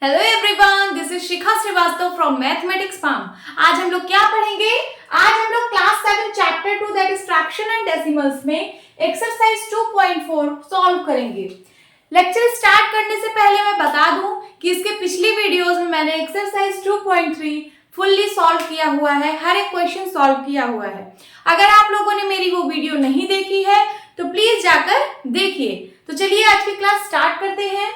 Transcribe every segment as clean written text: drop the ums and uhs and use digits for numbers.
Hello everyone, this is Shikha Srivastava from mathematics farm. आज हम लोग क्या पढ़ेंगे? आज हम लोग class 7 chapter 2 that is fraction and decimals में एक्सरसाइज 2.4 सॉल्व करेंगे। लेक्चर स्टार्ट करने से पहले मैं बता दूं कि इसके पिछली वीडियोस में मैंने एक्सरसाइज 2.3 फुल्ली सॉल्व किया हुआ है, हर एक क्वेश्चन सॉल्व किया हुआ है। अगर आप लोगों ने मेरी वो वीडियो नहीं देखी है तो प्लीज जाकर देखिए। तो चलिए आज की क्लास स्टार्ट करते हैं।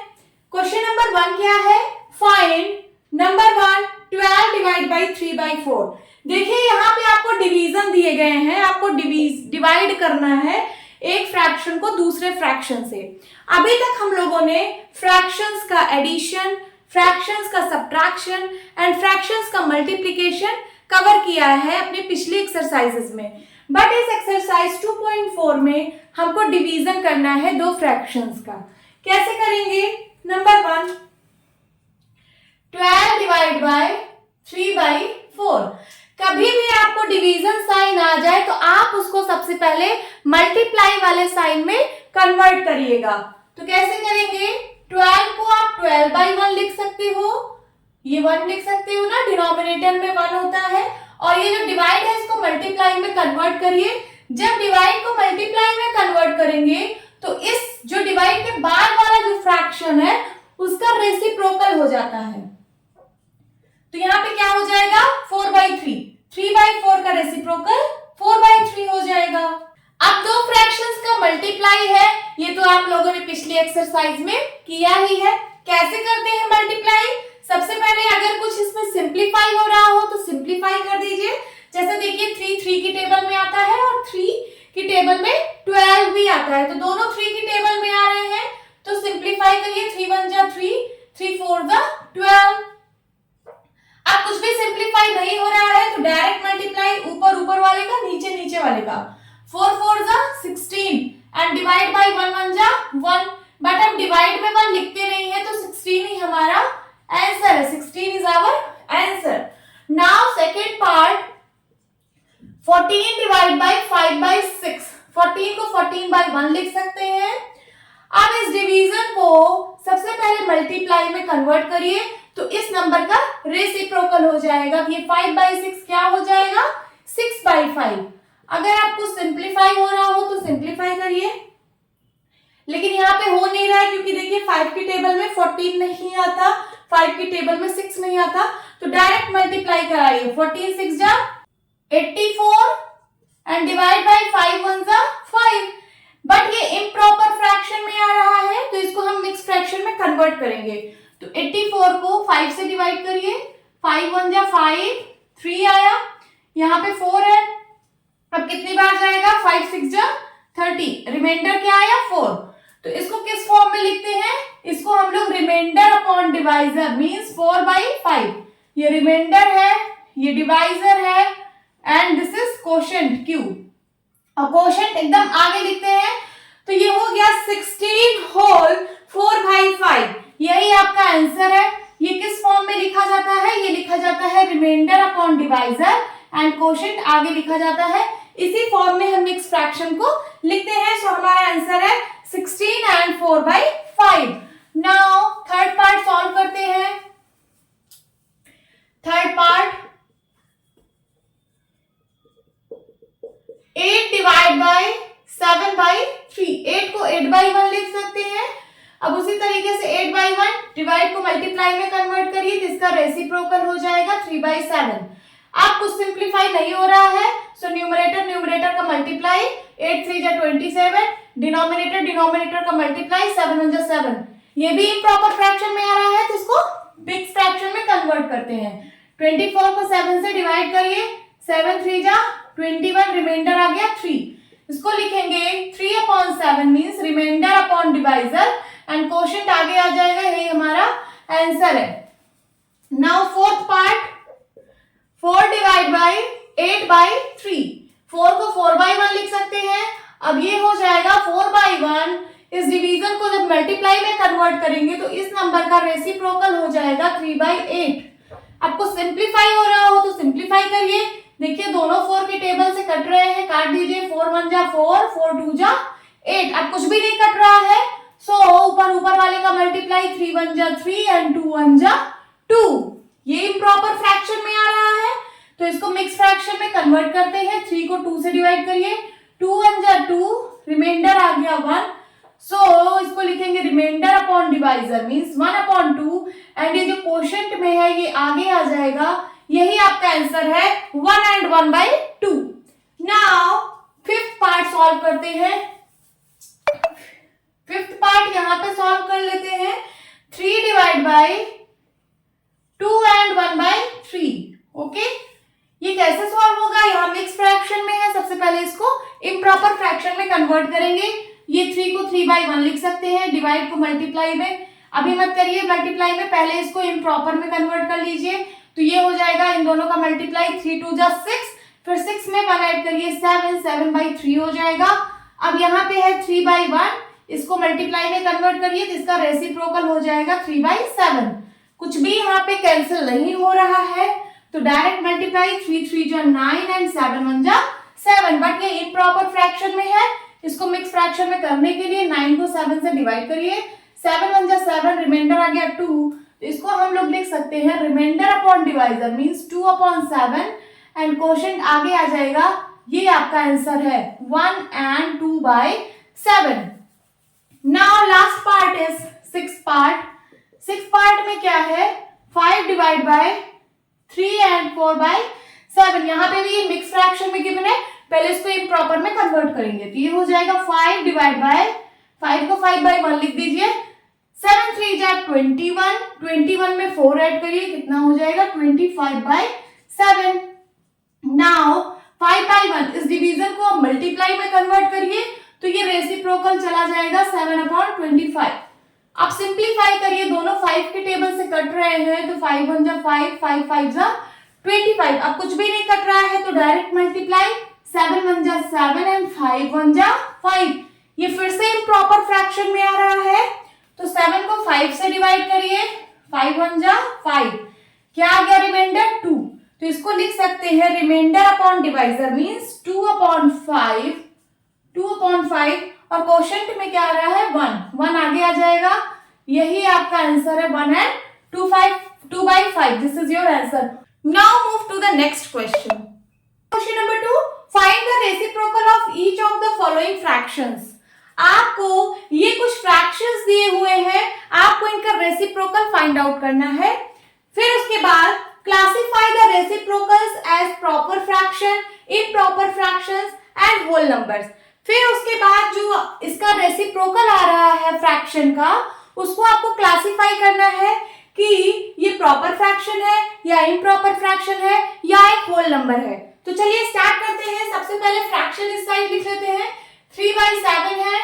क्वेश्चन नंबर 1 क्या है? Find number 1 12 divide by 3/4। देखिए यहाँ पे आपको डिवीजन दिए गए हैं, आपको डिवाइड करना है एक फ्रैक्शन को दूसरे फ्रैक्शन से। अभी तक हम लोगों ने फ्रैक्शंस का एडिशन, फ्रैक्शंस का सब्ट्रैक्शन एंड फ्रैक्शंस का मल्टीप्लिकेशन कवर किया है अपने पिछले एक्सरसाइजेस में। बट इस एक्सरसाइज 2.4 में हमको डिवीजन करना है दो फ्रैक्शंस का। कैसे करेंगे? Number 1 12 divide by 3/4। कभी भी आपको डिवीजन साइन आ जाए तो आप उसको सबसे पहले मल्टीप्लाई वाले साइन में कन्वर्ट करिएगा। तो कैसे करेंगे? 12 को आप 12/1 लिख सकते हो, ये 1 लिख सकते हो ना, डिनोमिनेटर में 1 होता है। और ये जो डिवाइड है इसको मल्टीप्लाई में कन्वर्ट करिए। जब डिवाइड को मल्टीप्लाई में कन्वर्ट करेंगे तो इस जो डिवाइड के बाद वाला जो फ्रैक्शन है उसका रेसिप्रोकल हो जाता है। तो यहाँ पे क्या हो जाएगा? 4/3, 3/4 का रेसिप्रोकल 4/3 हो जाएगा। अब दो फ्रैक्शंस का मल्टीप्लाई है, ये तो आप लोगों ने पिछली एक्सरसाइज में किया ही है। कैसे करते हैं मल्टीप्लाई? सबसे पहले अगर कुछ इसमें सिंप्लीफाई हो रहा हो तो सिंप्लीफाई कर दीजिए। जैसे देखिए 3 की टेबल में आता है और 3 की टेबल में 12 भी आता है, तो दोनों 3 की टेबल में आ रहे हैं तो सिंप्लीफाई करिए। 3 1 जा 3, 3 4 जा 12। अब कुछ भी सिंप्लीफाई नहीं हो रहा है तो डायरेक्ट मल्टीप्लाई, ऊपर ऊपर वाले का नीचे नीचे वाले का। 4 4 जा 16 एंड डिवाइड बाय 1 1 जा 1। बट अब डिवाइड में 1 लिखते नहीं है तो 16 ही हमारा आंसर है। 16 is our answer. Now second part, 14 divide by 5/6। 14 को 14/1 लिख सकते हैं। अब इस डिवीजन को सबसे पहले मल्टीप्लाई में कन्वर्ट करिए तो इस नंबर का रेसिप्रोकल हो जाएगा। ये 5/6 क्या हो जाएगा? 6/5। अगर आपको सिंप्लीफाई हो रहा हो तो सिंप्लीफाई करिए, लेकिन यहाँ पे हो नहीं रहा है क्योंकि देखिए 5 की टेबल में 14 नहीं आता, 5 की टेबल में 6 नहीं आता, तो डायरेक्ट मल्टीप्लाई कराइए। 14 6 जा 84 एंड डिवाइड बाय 5 1 जा 5। बट ये इम्प्रॉपर फ्रैक्शन में आ रहा है तो इसको हम मिक्स फ्रैक्शन में कन्वर्ट करेंगे। तो 84 को 5 से डिवाइड करिए। 5 1 जा 5, 3 आया, यहाँ पे 4 है। अब कितनी बार जाएगा? 5 6 जा 30, रिमाइंडर क्या आया? 4। तो इसको किस फॉर्म में लिखते हैं? इसको हम लोग रिमाइंडर अपॉन डिवाइजर मींस 4/5। ये रिमाइंडर है, ये डिवाइजर है and this is quotient Q। और कोशेंट एकदम आगे लिखते हैं तो ये हो गया 16 होल 4/5। यही आपका आंसर है। ये किस फॉर्म में लिखा जाता है? ये लिखा जाता है remainder upon divisor and quotient आगे लिखा जाता है। इसी फॉर्म में हम मिक्स फ्रैक्शन को लिखते हैं। सो हमारा आंसर है 16 and 4/5। Now third part solve करते हैं। Third part, 8 divide by 7/3। 8 को 8/1 लिख सकते हैं। अब उसी तरीके से 8/1 डिवाइड को मल्टीप्लाई में कन्वर्ट करिए तो इसका रेसिप्रोकल हो जाएगा 3/7। अब कुछ सिंप्लीफाई नहीं हो रहा है सो न्यूमरेटर का मल्टीप्लाई, 8 3 जा 27, डिनोमिनेटर का मल्टीप्लाई, 7 1 जा 7। ये भी इम्प्रॉपर फ्रैक्शन में आ रहा है तो इसको बिग फ्रैक्शन में कन्वर्ट करते हैं। 24 को 7 से डिवाइड करिए, 7 3 जा 21, रिमाइंडर आ गया 3। इसको लिखेंगे 3/7 means remainder upon divisor and quotient आगे आ जाएगा। यही हमारा आंसर है। Now fourth part, 4 divide by 8/3। 4 को 4/1 लिख सकते हैं। अब ये हो जाएगा 4/1। इस डिवीजन को जब मल्टीप्लाई में कन्वर्ट करेंगे तो इस नंबर का रेसिप्रोकल हो जाएगा 3/8। आपको सिंप्लीफाई हो रहा हो तो सिंप्लीफाई करिए। देखिए दोनों 4 के टेबल से कट रहे हैं, काट दीजिए। 4 1 जा 4, 4 2 जा 8। अब कुछ भी नहीं कट रहा है सो ऊपर वाले का मल्टीप्लाई 3 1 जा 3 एंड 2 1 जा 2। ये इम्प्रॉपर फ्रैक्शन में आ रहा है तो इसको मिक्स फ्रैक्शन में कन्वर्ट करते हैं। 3 को 2 से डिवाइड करिए, 2 1 जा 2, रिमाइंडर आ गया 1। सो इसको लिखेंगे remainder upon divisor means 1 upon 2 and ये जो क्वोशिएंट में है ये आगे आ जाएगा। यही आपका आंसर है 1 and 1/2। Now fifth part solve करते हैं। फिफ्थ पार्ट यहां पे सॉल्व कर लेते हैं। 3 डिवाइड बाय 2 एंड 1/3। ओके, ये कैसे सॉल्व होगा? यहाँ मिक्स फ्रैक्शन में है, सबसे पहले इसको इम्प्रॉपर फ्रैक्शन में कन्वर्ट करेंगे। ये 3 को 3/1 लिख सकते हैं, डिवाइड को मल्टीप्लाई में अभी मत करिए मल्टीप्लाई में, पहले इसको इम्प्रॉपर में कन्वर्ट कर लीजिए। तो ये हो जाएगा इन दोनों का मल्टीप्लाई, 3 2 जा 6, फिर 6 में 1 ऐड करिए 7, 7/3 हो जाएगा। अब यहाँ पे है 3/1, इसको मल्टीप्लाई में कन्वर्ट करिए तो इसका रेसिप्रोकल हो जाएगा 3/7। कुछ भी यहाँ पे कैंसिल नहीं हो रहा है तो डायरेक्ट मल्टीप्लाई, 3 3 जा 9 एंड 7 1 जा 7। बट ये इम्प्रॉपर फ्रैक्शन में है, इसको मिक्स फ्रैक्शन में करने के लिए 9 को 7 से डिवाइड करिए, 7 1 जा 7, रिमाइंडर आ गया 2। तो इसको हम लोग लिख सकते हैं remainder upon divisor means 2 upon 7 and quotient आगे आ जाएगा। ये आपका आंसर है 1 and 2/7। Now last part is six part. Six part में क्या है? 5 डिवाइड बाय 3 एंड 4/7। यहाँ पे भी ये मिक्स फ्रैक्शन में गिवन है, पहले इसको इम्प्रॉपर में कन्वर्ट करेंगे तो ये हो जाएगा 5 डिवाइड बाय 5 को 5/1 लिख दीजिए, 7 3 जा 21, 21 में 4 ऐड करिए कितना हो जाएगा 25/7। नाउ 5/1 इस डिवीजन को मल्टीप्लाई में कन्वर्ट करिए तो ये रेसिप्रोकल चला जाएगा 7/25। आप सिंप्लीफाई करिए, दोनों 5 के टेबल से कट रहे हैं तो 5 1 जा 5, 5 5 जा 25। अब कुछ भी नहीं कट रहा है तो डायरेक्ट मल्टीप्लाई, 7 1 जा 7 एंड 5 1 जा 5। ये फिर से इम्प्रॉपर फ्रैक्शन में आ रहा है तो 7 को 5 से डिवाइड करिए, 5 1 जा 5, क्या आ गया रिमाइंडर 2। तो इसको लिख सकते हैं रिमाइंडर अपॉन डिवाइजर मींस 2/5, 2/5 और क्वोशिएंट में क्या आ रहा है 1 आगे आ जाएगा। यही आपका आंसर है 1 and 2/5। This is your answer. Now move to the next question. Question number 2, find the reciprocal of each of the following fractions. आपको ये कुछ फ्रैक्शंस दिए हुए हैं, आपको इनका रेसिप्रोकल फाइंड आउट करना है। फिर उसके बाद classify the reciprocals as proper fraction, improper fractions and whole numbers. फिर उसके बाद जो इसका रेसिप्रोकल आ रहा है फ्रैक्शन का, उसको आपको क्लासिफाई करना है कि ये प्रॉपर फ्रैक्शन है या इम्प्रॉपर फ्रैक्शन है या एक होल नंबर है। तो चलिए स्टार्ट करते हैं। सबसे पहले फ्रैक्शन इस साइड लिख लेते हैं। 3/7 है,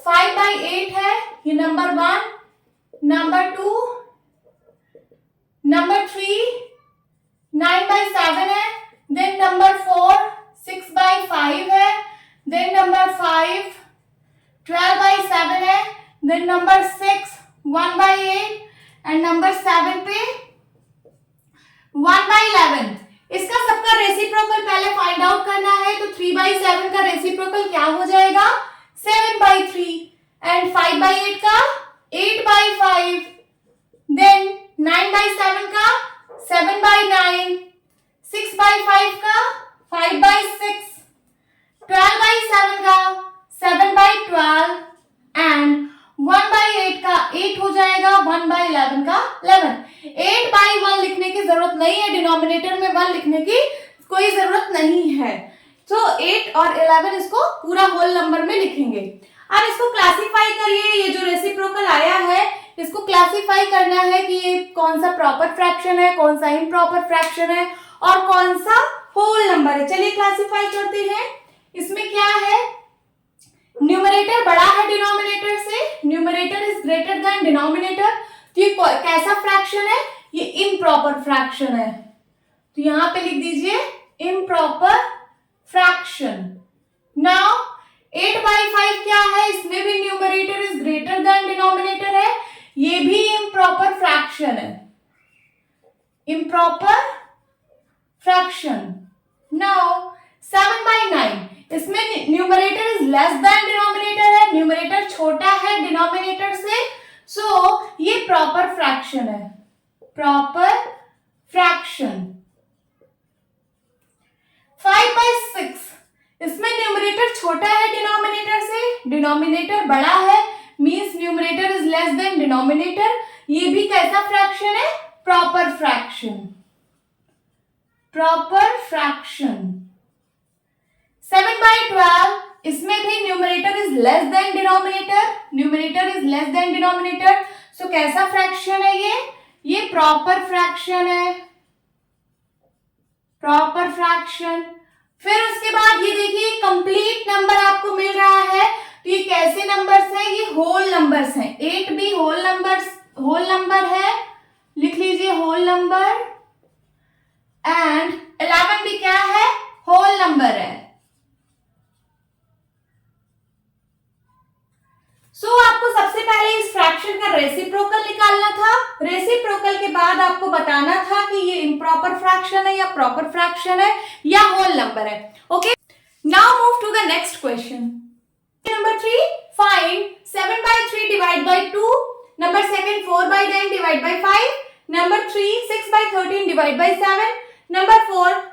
5/8 है, ये नंबर 1, नंबर 2, नंबर 3 9/7 है, देन नंबर 4 6/5 है, देन नंबर 5 12/7 है, देन नंबर 6 1/8 एंड नंबर 7 पे 1/11। इसका सबका रेसिप्रोकल पहले फाइंड आउट करना है तो 3/7 का रेसिप्रोकल क्या हो जाएगा 7/3 एंड 5/8 का 8/5, देन 9/7 का 7/9, 6/5 का 5/6, 12/7 का 7/12 एंड 1/8 का 8 हो जाएगा, 1/11 का 11। 8/1 लिखने की जरूरत नहीं है, डिनोमिनेटर में 1 लिखने की कोई जरूरत नहीं है। तो 8 और 11 इसको पूरा होल नंबर में लिखेंगे। अब इसको क्लासिफाई करिए। ये जो रेसिप्रोकल आया है इसको क्लासिफाई करना है कि ये कौन सा प्रॉपर फ्रैक्शन है, कौन सा इम्प्रॉपर फ्रैक्शन है और कौन सा होल नंबर है। चलिए क्लासिफाई करते हैं। इसमें क्या है, न्यूमरेटर बड़ा है डिनोमिनेटर से, numerator is greater than denominator. तो ये कैसा फ्रैक्शन है, ये इम्प्रॉपर फ्रैक्शन है। तो यहां पे लिख दीजिए इम्प्रॉपर फ्रैक्शन। नाउ 8/5 क्या है, इसमें भी numerator is greater than denominator है, ये भी इम्प्रॉपर फ्रैक्शन है, इम्प्रॉपर फ्रैक्शन। नाउ 7/9 इसमें numerator is less than denominator है, न्यूमरेटर छोटा है डिनोमिनेटर से, सो ये प्रॉपर फ्रैक्शन है, प्रॉपर फ्रैक्शन। 5/6, इसमें न्यूमरेटर छोटा है डिनोमिनेटर से, डिनोमिनेटर बड़ा है, means numerator is less than denominator, ये भी कैसा फ्रैक्शन है, प्रॉपर फ्रैक्शन, प्रॉपर फ्रैक्शन। 7/12, इसमें भी numerator is less than denominator, numerator is less than denominator, so कैसा फ्रैक्शन है ये प्रॉपर फ्रैक्शन है, प्रॉपर फ्रैक्शन। फिर उसके बाद ये देखिए कंप्लीट नंबर आपको मिल रहा है, तो ये कैसे नंबर्स हैं, ये होल नंबर्स हैं। 8 भी होल नंबर है, लिख लीजिए होल नंबर, एंड 11 भी क्या है, होल नंबर है। आपको सबसे पहले इस फ्रैक्शन का रेसिप्रोकल निकालना था, रेसिप्रोकल के बाद आपको बताना था कि ये इम्प्रॉपर फ्रैक्शन है या प्रॉपर फ्रैक्शन है या होल नंबर है। Okay, now move to the next question. Number 3, find 7/3 divide by 2, number second 4/9 divide by 5, number 3 6/13 divide by 7, number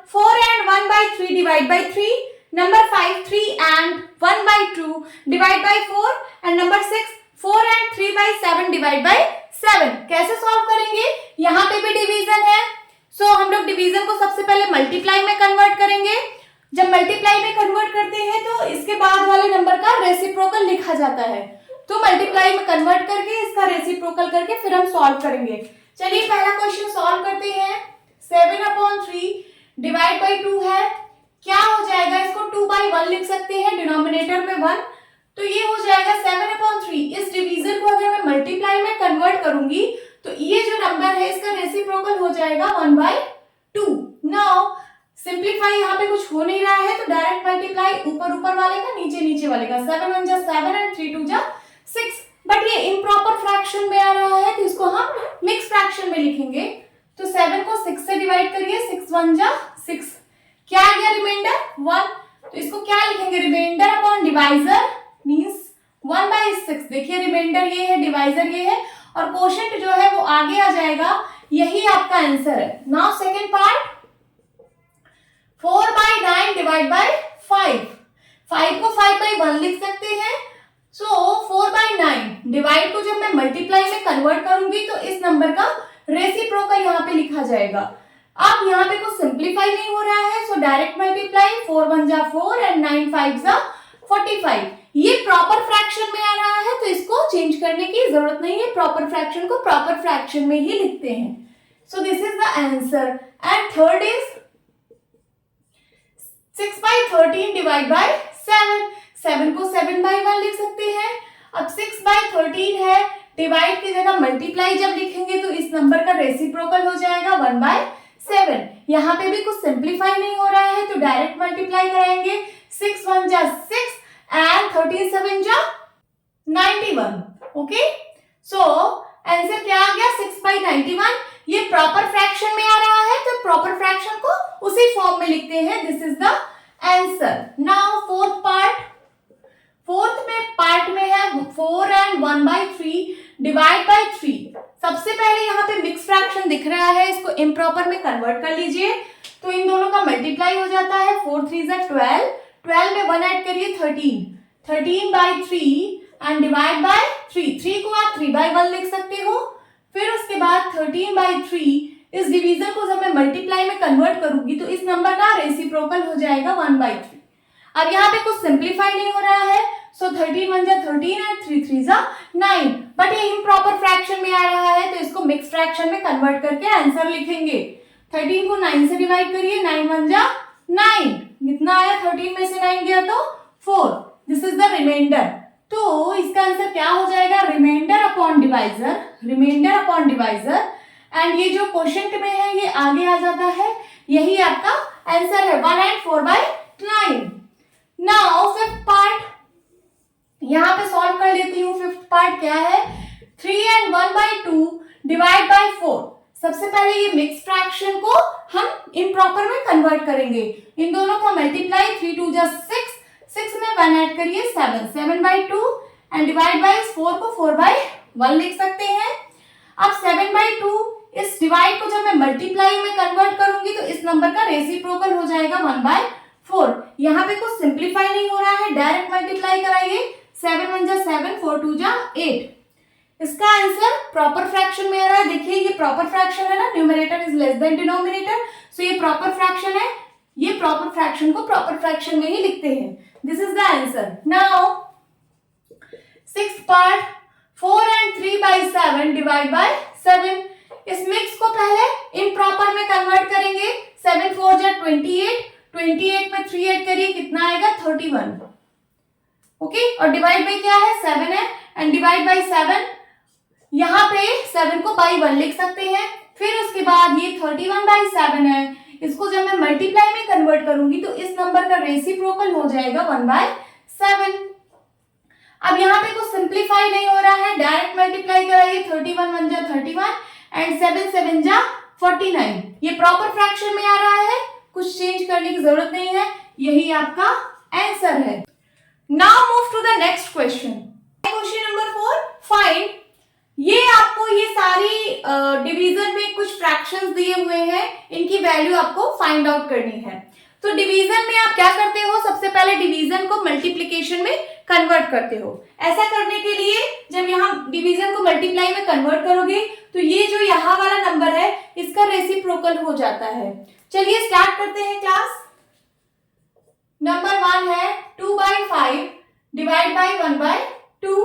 4 and 1/3 divide by 3, number 5 3 and 1/2 divide by 4, and number 6 4 and 3/7 divide by 7। कैसे solve करेंगे, यहाँ पे भी division है, सो हम लोग division को सबसे पहले मल्टीप्लाई में कन्वर्ट करेंगे। जब मल्टीप्लाई में कन्वर्ट करते हैं तो इसके बाद वाले नंबर का रेसिप्रोकल लिखा जाता है, तो मल्टीप्लाई में कन्वर्ट करके इसका रेसिप्रोकल करके फिर हम सॉल्व करेंगे। चलिए पहला क्वेश्चन सॉल्व करते हैं। 7/3 डिवाइड बाई 2 है, क्या हो जाएगा, इसको 2/1 लिख सकते हैं, डिनोमिनेटर में 1, तो ये हो जाएगा 7/3। इस डिवीजन को अगर मैं मल्टीप्लाई में कन्वर्ट करूंगी तो ये जो नंबर है इसका रेसिप्रोकल हो जाएगा 1/2। नाउ सिंप्लीफाई, यहाँ पे कुछ हो नहीं रहा है तो डायरेक्ट मल्टीप्लाई, ऊपर वाले का नीचे वाले का, 7 1 जा 7 and 3 2 जा 6, बट ये इम्प्रॉपर फ्रैक्शन में आ रहा है तो इसको हम मिक्स फ्रैक्शन में लिखेंगे। तो 7 को 6 से डिवाइड करिए, 6 1 जा 6, क्या आ गया रिमाइंडर 1, तो इसको क्या लिखेंगे, रिमाइंडर अपॉन डिवाइजर मींस 1/6। देखिए रिमाइंडर ये है, डिवाइजर ये है, और कोशेंट जो है वो आगे आ जाएगा, यही आपका आंसर है। Now second part, 4/9 divide by 5, 5 को 5/1 लिख सकते हैं, सो 4/9 डिवाइड को जब मैं मल्टीप्लाई में कन्वर्ट करूंगी तो इस नंबर का रेसिप्रोकल यहाँ पे लिखा जाएगा। अब यहाँ पे कुछ सिंप्लीफाई नहीं हो रहा है, सो डायरेक्ट मल्टीप्लाई, 4 1 जा 4 and 9 5 जा 45। ये प्रॉपर फ्रैक्शन में आ रहा है तो इसको चेंज करने की जरूरत नहीं है, प्रॉपर फ्रैक्शन को प्रॉपर फ्रैक्शन में ही लिखते हैं। So this is the answer. And third is 6/13 divide by 7, 7 को 7/1 लिख सकते हैं। अब 6/13 है, डिवाइड की जगह मल्टीप्लाई जब लिखेंगे तो इस नंबर का रेसिप्रोकल हो जाएगा 1/7। यहाँ पे भी कुछ सिंप्लीफाई नहीं हो रहा है तो डायरेक्ट मल्टीप्लाई कराएंगे, 6 1 जा 6 and 13 7 जा 91। ओके, सो आंसर क्या आ गया, 6/91। ये प्रॉपर फ्रैक्शन में आ रहा है तो प्रॉपर फ्रैक्शन को उसी फॉर्म में लिखते हैं, this is the answer. Now fourth part, fourth में पार्ट में है 4 and 1/3 डिवाइड बाय 3। सबसे पहले यहाँ पे मिक्स फ्रैक्शन दिख रहा है, इसको इम्प्रॉपर में कन्वर्ट कर लीजिए, तो इन दोनों का मल्टीप्लाई हो जाता है, 4 3 जा 12, 12 में 1 ऐड करिए 13, 13/3 एंड डिवाइड बाय 3, 3 को आप 3/1 लिख सकते हो। फिर उसके बाद 13/3, इस डिवीजन को जब मैं मल्टीप्लाई में कन्वर्ट करूंगी तो इस नंबर का रेसिप्रोकल हो जाएगा 1/3। अब यहाँ पे कुछ सिंप्लीफाई नहीं हो रहा है, सो 13 1 जा 13 एंड 3 3 जा 9, बट ये इम्प्रॉपर फ्रैक्शन में आ रहा है तो इसको मिक्स फ्रैक्शन में कन्वर्ट करके आंसर लिखेंगे। 13 को 9 से डिवाइड करिए, 9 1 जा 9, कितना आया, 13 में से 9 गया तो 4, दिस इज द रिमाइंडर। तो इसका आंसर क्या हो जाएगा, remainder upon divisor, remainder upon divisor, and ये जो क्वोशिएंट में है ये आगे आ जाता है, यही आपका आंसर है 1 and 4/9। नाउ फिफ्थ पार्ट, यहाँ पे सॉल्व कर लेती हूँ। फिफ्थ पार्ट क्या है, 3 and 1/2 डिवाइड बाय 4। सबसे पहले ये मिक्स फ्रैक्शन को हम इम्प्रॉपर में कन्वर्ट करेंगे, इन दोनों का मल्टीप्लाई, 3 2 जा 6 6 में 1 ऐड करिए 7, 7/2 एंड डिवाइड बाई 4 को 4/1 लिख सकते हैं। अब 7/2 इस डिवाइड को जब मैं मल्टीप्लाई में कन्वर्ट करूंगी तो इस नंबर का रेसिप्रोकल हो जाएगा 1/4। यहाँ पे कुछ सिंप्लीफाई नहीं हो रहा है, डायरेक्ट मल्टीप्लाई कराइए। 7 1 जा 7, 4 2 जा 8। इसका आंसर प्रॉपर फ्रैक्शन में आ रहा है। देखिए ये प्रॉपर फ्रैक्शन है ना, numerator is less than denominator, so ये प्रॉपर फ्रैक्शन है। ये प्रॉपर फ्रैक्शन को प्रॉपर फ्रैक्शन में ही लिखते हैं। This is the answer. Now sixth part, 4 and 3/7 divide by 7। इस मिक्स को पहले इम्प्रॉपर में कन्वर्ट करेंगे। 7 4 जा 28, 28 में 3 ऐड करिए, कितना आएगा 31। ओके, और डिवाइड बाय क्या है 7 है, एंड डिवाइड बाय 7, यहाँ पे 7 को बाई 1 लिख सकते हैं। फिर उसके बाद ये 31/7 है, इसको जब मैं मल्टीप्लाई में कन्वर्ट करूंगी तो इस नंबर का रेसिप्रोकल हो जाएगा 1/7। अब यहाँ पे कुछ सिंप्लीफाई नहीं हो रहा है, डायरेक्ट मल्टीप्लाई कराइए। 31 1 जा 31 एंड 7 7 जा 49। ये प्रॉपर फ्रैक्शन में आ रहा है, कुछ चेंज करने की जरूरत नहीं है, यही आपका आंसर है। Now move to the next question. Question number 4, find. ये आपको ये सारी डिवीजन में कुछ फ्रैक्शंस दिए हुए हैं, इनकी वैल्यू आपको फाइंड आउट करनी है। तो डिवीजन में आप क्या करते हो, सबसे पहले डिवीजन को मल्टीप्लिकेशन में कन्वर्ट करते हो। ऐसा करने के लिए जब यहाँ डिवीजन को मल्टीप्लाई में कन्वर्ट करोगे तो ये जो यहाँ वाला नंबर है इसका रेसिप्रोकल हो जाता है। चलिए स्टार्ट करते हैं क्लास। नंबर 1 है 2/5 डिवाइड बाई 1/2।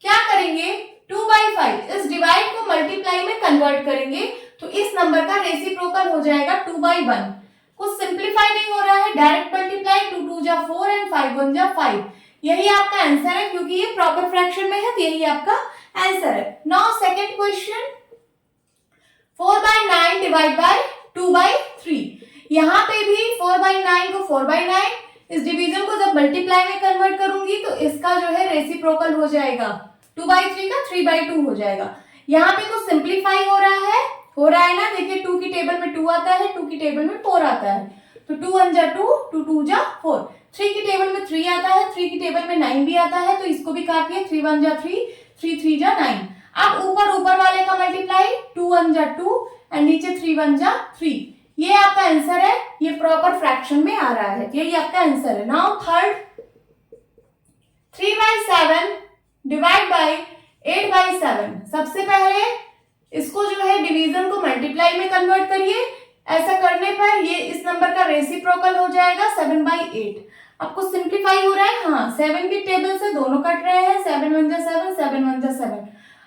क्या करेंगे, 2/5 इस डिवाइड को मल्टीप्लाई में कन्वर्ट करेंगे तो इस नंबर का रेसिप्रोकल हो जाएगा 2/1। कुछ सिंप्लीफाई नहीं हो रहा है, डायरेक्ट मल्टीप्लाई। 2 2 जा 4 एंड 5 1 जा 5। यही आपका आंसर है, क्योंकि ये प्रॉपर फ्रैक्शन में है तो यही आपका आंसर है। Now second question, 4/9 divide bye 2/3। यहाँ पे भी 4/9 को 4/9, इस डिवीजन को जब मल्टीप्लाई में कन्वर्ट करूंगी तो इसका जो है रेसिप्रोकल हो जाएगा 2/3 का 3/2 हो जाएगा। यहाँ पे कुछ सिंप्लीफाई हो रहा है ना। देखिए 2 की टेबल में 2 आता है, 2 की टेबल में 4 आता है, तो 2 1 जा 2, 2 2 जा 4। 3 की टेबल में 3 आता है, 3 की टेबल में 9 भी आता है, तो इसको भी काटिए। 3 1 जा 3, 3 3 जा 9। अब ऊपर वाले का मल्टीप्लाई, 2 1 जा 2 एंड नीचे 3 1 जा 3। ये आपका आंसर है, ये प्रॉपर फ्रैक्शन में आ रहा है, यही आपका आंसर है। Now third, 3/7 divide by 8/7। सबसे पहले इसको जो है डिवीजन को मल्टीप्लाई में कन्वर्ट करिए। ऐसा करने पर ये इस नंबर का रेसिप्रोकल हो जाएगा 7/8। आपको सिंप्लीफाई हो रहा है, हाँ 7 की टेबल से दोनों कट रहे हैं, 7 1 जा 7, 7 1 जा 7।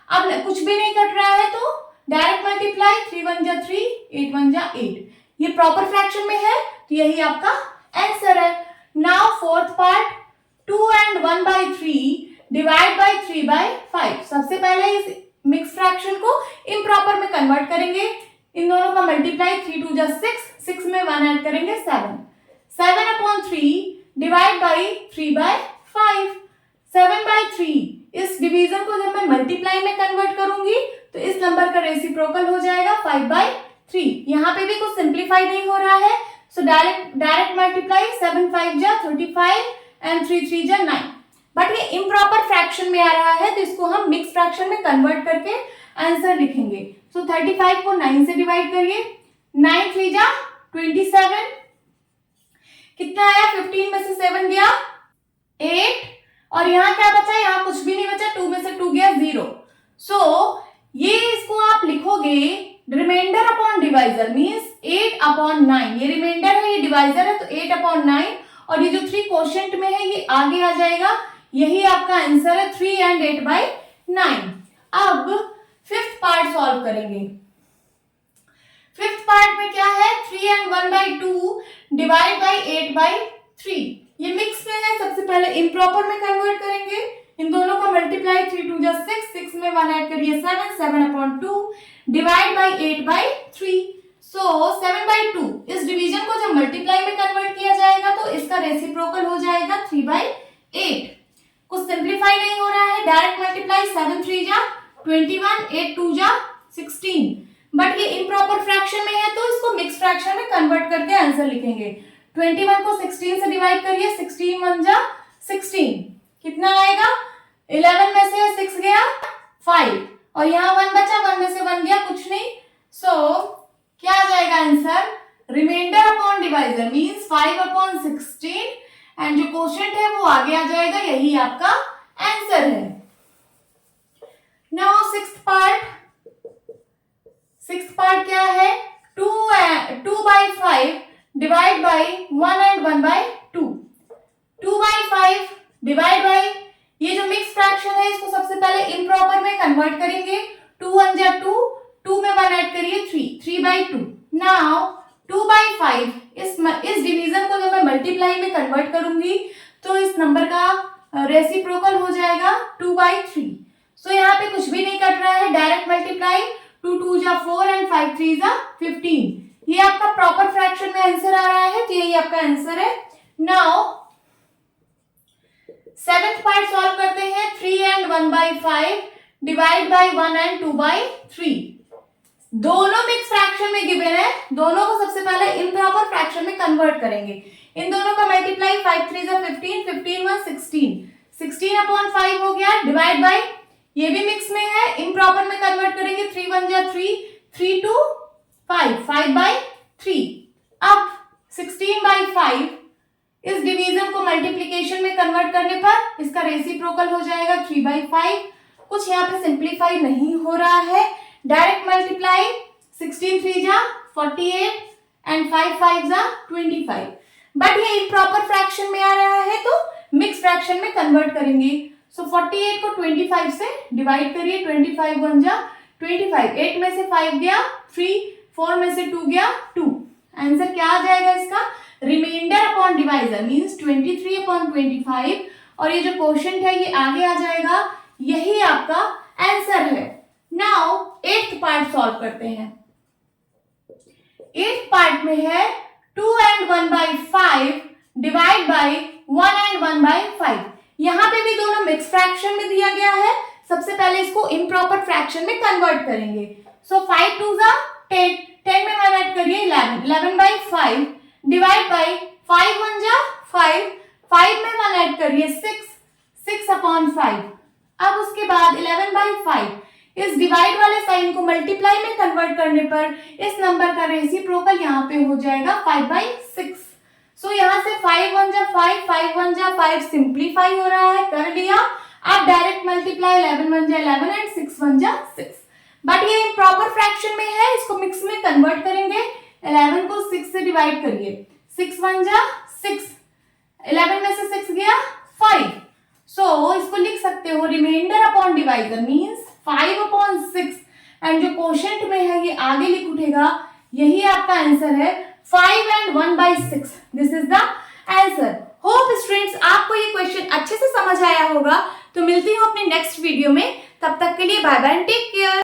अब कुछ भी नहीं कट रहा है तो डायरेक्ट मल्टीप्लाई, 3 1 जा 3, 8 1 जा 8। ये प्रॉपर फ्रैक्शन में है तो यही आपका आंसर है। Now fourth part, 2 and 1/3 divide by 3/5। सबसे पहले इस मिक्स फ्रैक्शन को इम्प्रॉपर में कन्वर्ट करेंगे। इन दोनों का मल्टीप्लाई, 3 2 जा 6, 6 में 1 ऐड करेंगे 7, 7/3 डिवाइड बाई 3/5। 7/3 इस डिवीजन को जब मैं मल्टीप्लाई में कन्वर्ट करूंगी तो इस नंबर का रेसिप्रोकल हो जाएगा 5/3। यहाँ पे भी कुछ सिंप्लीफाई नहीं हो रहा है, सो डायरेक्ट मल्टीप्लाई, 7 5 जा 35 एंड 3 3 जा 9। बट ये इम्प्रॉपर फ्रैक्शन में आ रहा है तो इसको हम मिक्स फ्रैक्शन में कन्वर्ट करके आंसर लिखेंगे। सो 35 को 9 से डिवाइड करिए, 9 3 जा 27। कितना आया, 15 में से 7 गया 8, और यहाँ क्या बचा, यहाँ कुछ भी नहीं बचा, 2 में से 2 गया 0। सो ये इसको आप लिखोगे रिमाइंडर अपॉन डिवाइजर, मीन्स 8/9। ये रिमाइंडर है, ये डिवाइजर है, तो 8/9, और ये जो 3 क्वोशिएंट में है ये आगे आ जाएगा। यही आपका आंसर है, 3 and 8/9। अब फिफ्थ पार्ट सॉल्व करेंगे। फिफ्थ पार्ट में क्या है, 3 and 1/2 डिवाइड बाई 8/3। ये मिक्स में है, सबसे पहले इम्प्रॉपर में कन्वर्ट करेंगे। इन दोनों का मल्टीप्लाई, 3 2 जा 6, 6 में 1 ऐड करिए 7, 7/2 डिवाइड बाई 8/3। सो 7/2 इस डिवीजन को जब मल्टीप्लाई में कन्वर्ट किया जाएगा तो इसका रेसिप्रोकल हो जाएगा 3/8। कुछ सिंप्लीफाई नहीं हो रहा है, डायरेक्ट मल्टीप्लाई, 7 3 जा 21, 8 2 जा 16। बट ये इम्प्रॉपर फ्रैक्शन में है तो इसको मिक्स फ्रैक्शन में कन्वर्ट करके आंसर लिखेंगे। 21 को 16 से डिवाइड करिए, 16 1 जा 16, कितना आएगा? 11 में से 6 गया 5, और यहाँ 1 बचा, 1 में से 1 गया कुछ नहीं। सो क्या आ जाएगा answer? Remainder upon divisor means 5 upon 16, and जो क्वोशिएंट है वो आगे आ जाएगा, यही आपका आंसर है। नाउ सिक्स्थ पार्ट क्या है? 2/5 divide by 1 and 1/2। 2/5 divide by, ये जो मिक्स फ्रैक्शन है इसको सबसे पहले इम्प्रॉपर में कन्वर्ट करेंगे। 2 1 जा 2, 2 में 1 ऐड करिए 3, 3/2। नाउ 2/5 इस डिवीजन को जब मैं मल्टीप्लाई में कन्वर्ट करूंगी तो इस नंबर का रेसिप्रोकल हो जाएगा 2/3। सो यहाँ पे कुछ भी नहीं कट रहा है, डायरेक्ट मल्टीप्लाई, 2 2 जा 4 एंड 5 3 जा 15। ये आपका प्रॉपर फ्रैक्शन में आंसर आ रहा है, तो यही आपका आंसर है। नाउ सेवेंथ पार्ट सॉल्व करते हैं। 3 एंड 1/5 डिवाइड बाई 1 एंड 2/3। दोनों मिक्स फ्रैक्शन में गिवन है, दोनों को सबसे पहले इम्प्रॉपर फ्रैक्शन में कन्वर्ट करेंगे। इन दोनों का मल्टीप्लाई, 5 3 जा 15, 15 1 16, 16 अपॉन 5 हो गया, डिवाइड बाई, ये भी मिक्स में है, इम्प्रॉपर में कन्वर्ट करेंगे, 3 1 जा 3, 3 2 5, 5/3। अब 16/5 इस डिवीजन को मल्टीप्लिकेशन में कन्वर्ट करने पर इसका रेसिप्रोकल हो जाएगा 3/5। कुछ यहाँ पे सिंप्लीफाई नहीं हो रहा है, डायरेक्ट मल्टीप्लाई, 16 3 जा 48 एंड 5 5 जा 25। बट ये इम्प्रॉपर फ्रैक्शन में आ रहा है तो मिक्स फ्रैक्शन में कन्वर्ट करेंगे। सो 48 को 25 से डिवाइड करिए, 25 1 जा 25, 8 में से 5 गया 3, 4 में से 2 गया 2। आंसर क्या आ जाएगा इसका? Remainder upon divisor means 23 upon 25, और ये जो क्वोशिएंट है ये आगे आ जाएगा, यही आपका आंसर है। नाउ 8th पार्ट सॉल्व करते हैं। 8th पार्ट में है 2 एंड 1/5 डिवाइड बाई 1 एंड 1/5। यहाँ पे भी दोनों मिक्स फ्रैक्शन में दिया गया है, सबसे पहले इसको इम्प्रॉपर फ्रैक्शन में कन्वर्ट करेंगे। सो 5 2 जा 10, 10 में 1 ऐड करिए 11, 11/5 डिवाइड बाई 5 1 जा 5, 5 में 1 ऐड करिए 6, 6 अपॉन 5। अब उसके बाद 11/5 इस डिवाइड वाले साइन को मल्टीप्लाई में कन्वर्ट करने पर इस नंबर का रेसिप्रोकल यहाँ पे हो जाएगा 5/6। सो यहाँ से 5 1 जा 5, 5 1 जा 5 सिंप्लीफाई हो रहा है, कर लिया। अब डायरेक्ट मल्टीप्लाई, 11 1 जा 11 एंड 6 1 जा 6। बट ये इम्प्रॉपर फ्रैक्शन में है, इसको मिक्स में कन्वर्ट करेंगे। 11 को 6 से डिवाइड करिए, 6 1 जा 6, 11 में से 6 गया 5। सो इसको लिख सकते हो remainder upon divisor means 5 upon 6, and जो क्वोशिएंट में है ये आगे लिख उठेगा, यही आपका आंसर है 5 and 1/6। This is the answer. Hope students आपको ये क्वेश्चन अच्छे से समझ आया होगा। तो मिलती हूँ अपने नेक्स्ट वीडियो में, तब तक के लिए bye bye and take care.